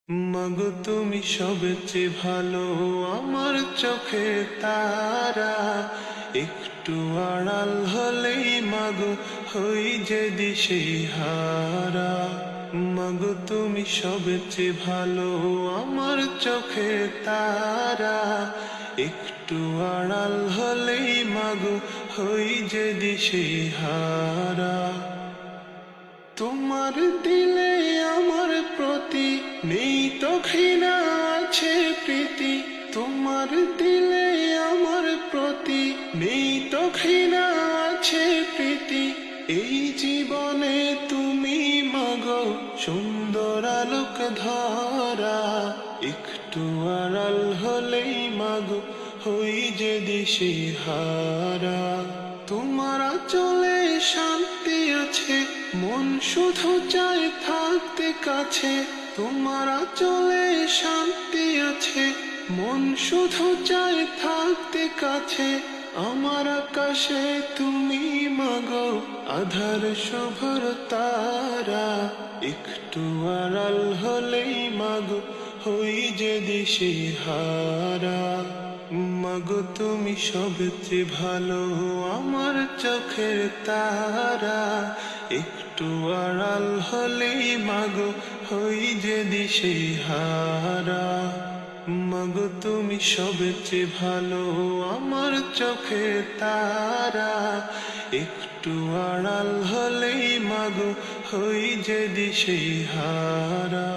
মাগো তুমি সবচেয়ে ভালো, আমার চোখে তারা। একটু আড়াল হলেই মাগো হই যে দিশেহারা। মাগো তুমি সবচেয়ে ভালো, আমার চোখে তারা। একটু আড়াল হলেই মাগো হই যে দিশেহারা। তোমার দিলে আমার প্রতি নেই তো ঘৃণা, আছে প্রীতি। তোমার দিলে আমার প্রতি নেই তো ঘৃণা, আছে প্রীতি। এই জীবনে তুমি মাগো সুন্দর আলোক ধরা। একটু আড়াল হলেই মাগো হই যে দিশেহারা। তোমার আঁচলে শান্তি আছে, মন শুধু চায় থাকতে কাছে। তোমার আঁচলে শান্তি আছে, মন শুধু চায় থাকতে কাছে। আমার আকাশে তুমি মাগো আধার শুভ্র তারা। একটু আড়াল হলেই মাগো হই যে দিশেহারা। মাগো তুমি সবচেয়ে ভালো, আমার চোখের তারা। একটু আড়াল হলেই মাগো হই যে দিশেহারা। মাগো তুমি সবচেয়ে ভালো, আমার চোখের তারা। একটু আড়াল হলেই মাগো হই যে দিশেহারা।